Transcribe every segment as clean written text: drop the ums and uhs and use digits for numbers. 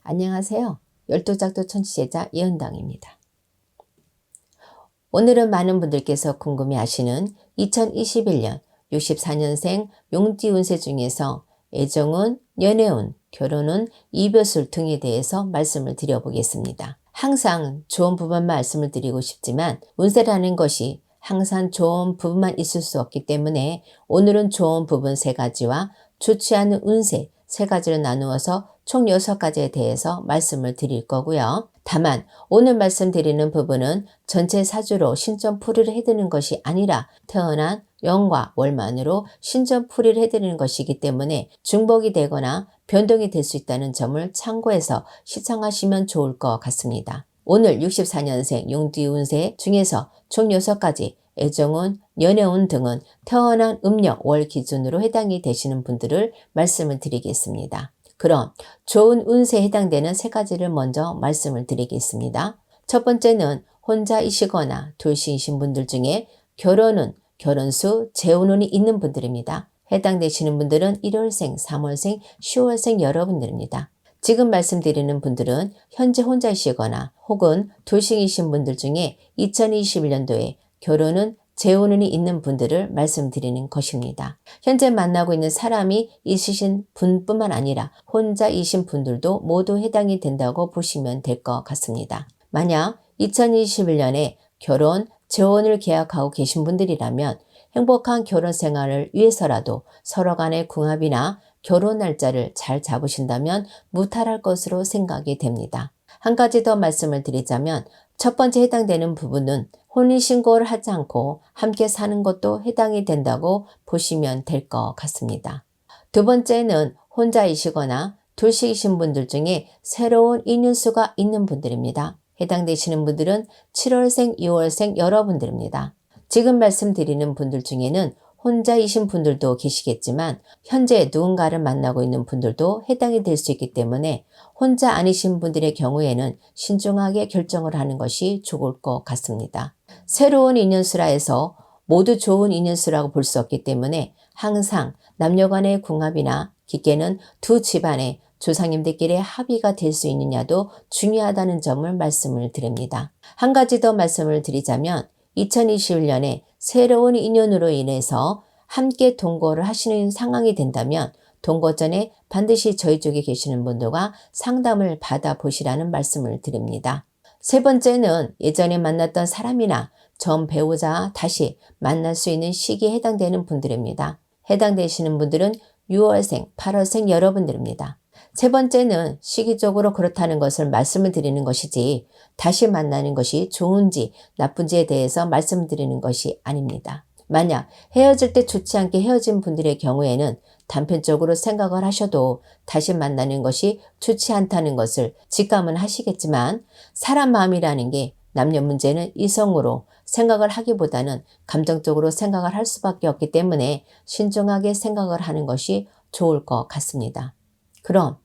안녕하세요. 열두작도 천지제자 이은당입니다. 오늘은 많은 분들께서 궁금해하시는 2021년 64년생 용띠 운세 중에서 애정운, 연애운, 결혼운, 이별술 등에 대해서 말씀을 드려보겠습니다. 항상 좋은 부분만 말씀을 드리고 싶지만 운세라는 것이 항상 좋은 부분만 있을 수 없기 때문에 오늘은 좋은 부분 3가지와 좋지 않은 운세 3가지를 나누어서 총 6가지에 대해서 말씀을 드릴 거고요. 다만 오늘 말씀드리는 부분은 전체 사주로 신점풀이를 해드리는 것이 아니라 태어난 연과 월만으로 신점풀이를 해드리는 것이기 때문에 중복이 되거나 변동이 될 수 있다는 점을 참고해서 시청하시면 좋을 것 같습니다. 오늘 64년생 용띠 운세 중에서 총 6가지 애정운, 연애운 등은 태어난 음력 월 기준으로 해당이 되시는 분들을 말씀을 드리겠습니다. 그럼 좋은 운세에 해당되는 3가지를 먼저 말씀을 드리겠습니다. 첫 번째는 혼자이시거나 둘씩이신 분들 중에 결혼운, 결혼수, 재혼운이 있는 분들입니다. 해당되시는 분들은 1월생, 3월생, 10월생 여러분들입니다. 지금 말씀드리는 분들은 현재 혼자이시거나 혹은 둘씩이신 분들 중에 2021년도에 결혼은 재혼운이 있는 분들을 말씀드리는 것입니다. 현재 만나고 있는 사람이 있으신 분뿐만 아니라 혼자이신 분들도 모두 해당이 된다고 보시면 될 것 같습니다. 만약 2021년에 결혼, 재혼을 계약하고 계신 분들이라면 행복한 결혼 생활을 위해서라도 서로 간의 궁합이나 결혼 날짜를 잘 잡으신다면 무탈할 것으로 생각이 됩니다. 한 가지 더 말씀을 드리자면 첫 번째 해당되는 부분은 혼인신고를 하지 않고 함께 사는 것도 해당이 된다고 보시면 될 것 같습니다. 두 번째는 혼자이시거나 둘씩이신 분들 중에 새로운 인연수가 있는 분들입니다. 해당되시는 분들은 7월생, 2월생 여러분들입니다. 지금 말씀드리는 분들 중에는 혼자이신 분들도 계시겠지만 현재 누군가를 만나고 있는 분들도 해당이 될 수 있기 때문에 혼자 아니신 분들의 경우에는 신중하게 결정을 하는 것이 좋을 것 같습니다. 새로운 인연수라 해서 모두 좋은 인연수라고 볼 수 없기 때문에 항상 남녀 간의 궁합이나 깊게는 두 집안의 조상님들끼리의 합의가 될 수 있느냐도 중요하다는 점을 말씀을 드립니다. 한 가지 더 말씀을 드리자면 2021년에 새로운 인연으로 인해서 함께 동거를 하시는 상황이 된다면 동거 전에 반드시 저희 쪽에 계시는 분들과 상담을 받아보시라는 말씀을 드립니다. 세 번째는 예전에 만났던 사람이나 전 배우자 다시 만날 수 있는 시기에 해당되는 분들입니다. 해당되시는 분들은 6월생, 8월생 여러분들입니다. 세 번째는 시기적으로 그렇다는 것을 말씀을 드리는 것이지 다시 만나는 것이 좋은지 나쁜지에 대해서 말씀드리는 것이 아닙니다. 만약 헤어질 때 좋지 않게 헤어진 분들의 경우에는 단편적으로 생각을 하셔도 다시 만나는 것이 좋지 않다는 것을 직감은 하시겠지만 사람 마음이라는 게 남녀 문제는 이성으로 생각을 하기보다는 감정적으로 생각을 할 수밖에 없기 때문에 신중하게 생각을 하는 것이 좋을 것 같습니다. 그럼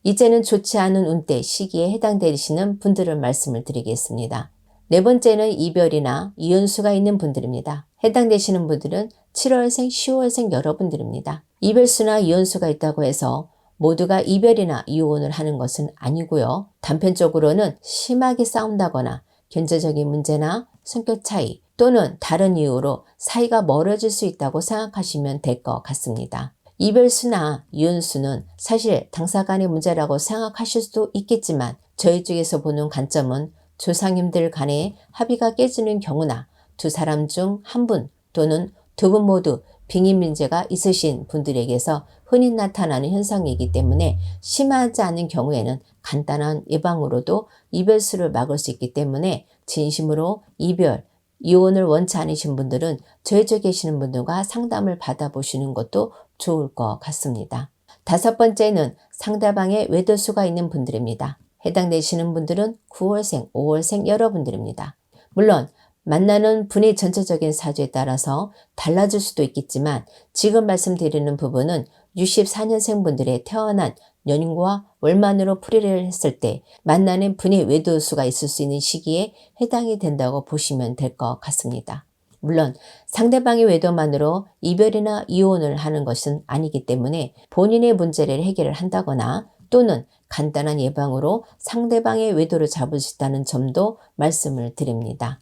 이제는 좋지 않은 운대 시기에 해당되시는 분들을 말씀을 드리겠습니다. 네 번째는 이별이나 이혼수가 있는 분들입니다. 해당되시는 분들은 7월생, 10월생 여러분들입니다. 이별수나 이혼수가 있다고 해서 모두가 이별이나 이혼을 하는 것은 아니고요. 단편적으로는 심하게 싸운다거나 경제적인 문제나 성격 차이 또는 다른 이유로 사이가 멀어질 수 있다고 생각하시면 될 것 같습니다. 이별수나 이혼수는 사실 당사 간의 문제라고 생각하실 수도 있겠지만 저희 쪽에서 보는 관점은 조상님들 간의 합의가 깨지는 경우나 두 사람 중 한 분 또는 두 분 모두 빙의 문제가 있으신 분들에게서 흔히 나타나는 현상이기 때문에 심하지 않은 경우에는 간단한 예방으로도 이별수를 막을 수 있기 때문에 진심으로 이별, 이혼을 원치 않으신 분들은 저희 쪽에 계시는 분들과 상담을 받아보시는 것도 좋을 것 같습니다. 다섯 번째는 상대방의 외도수가 있는 분들입니다. 해당되시는 분들은 9월생, 5월생 여러분들입니다. 물론 만나는 분의 전체적인 사주에 따라서 달라질 수도 있겠지만 지금 말씀드리는 부분은 64년생 분들의 태어난 연인과 월만으로 풀이를 했을 때 만나는 분의 외도수가 있을 수 있는 시기에 해당이 된다고 보시면 될 것 같습니다. 물론 상대방의 외도만으로 이별이나 이혼을 하는 것은 아니기 때문에 본인의 문제를 해결을 한다거나 또는 간단한 예방으로 상대방의 외도를 잡을 수 있다는 점도 말씀을 드립니다.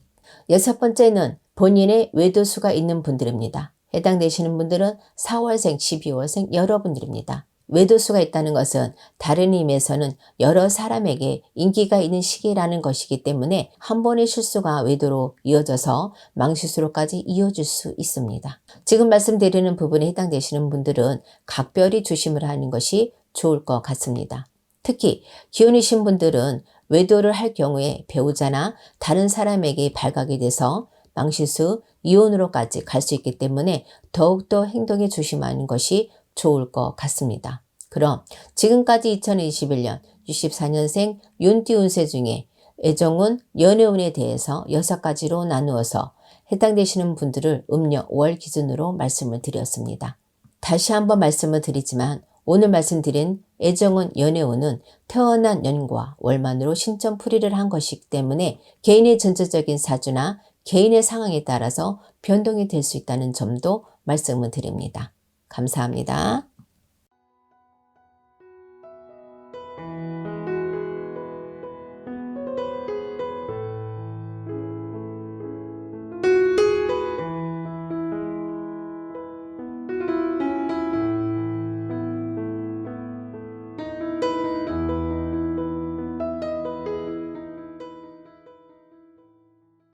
여섯 번째는 본인의 외도수가 있는 분들입니다. 해당되시는 분들은 4월생, 12월생 여러분들입니다. 외도수가 있다는 것은 다른 의미에서는 여러 사람에게 인기가 있는 시기라는 것이기 때문에 한 번의 실수가 외도로 이어져서 망실수로까지 이어질 수 있습니다. 지금 말씀드리는 부분에 해당되시는 분들은 각별히 조심을 하는 것이 좋을 것 같습니다. 특히 기혼이신 분들은 외도를 할 경우에 배우자나 다른 사람에게 발각이 돼서 망실수, 이혼으로까지 갈 수 있기 때문에 더욱더 행동에 조심하는 것이 좋을 것 같습니다. 그럼 지금까지 2021년 64년생 윤띠 운세 중에 애정운, 연애운에 대해서 6가지로 나누어서 해당되시는 분들을 음력 5월 기준으로 말씀을 드렸습니다. 다시 한번 말씀을 드리지만 오늘 말씀드린 애정운, 연애운은 태어난 년과 월만으로 신점풀이를 한 것이기 때문에 개인의 전체적인 사주나 개인의 상황에 따라서 변동이 될 수 있다는 점도 말씀을 드립니다. 감사합니다.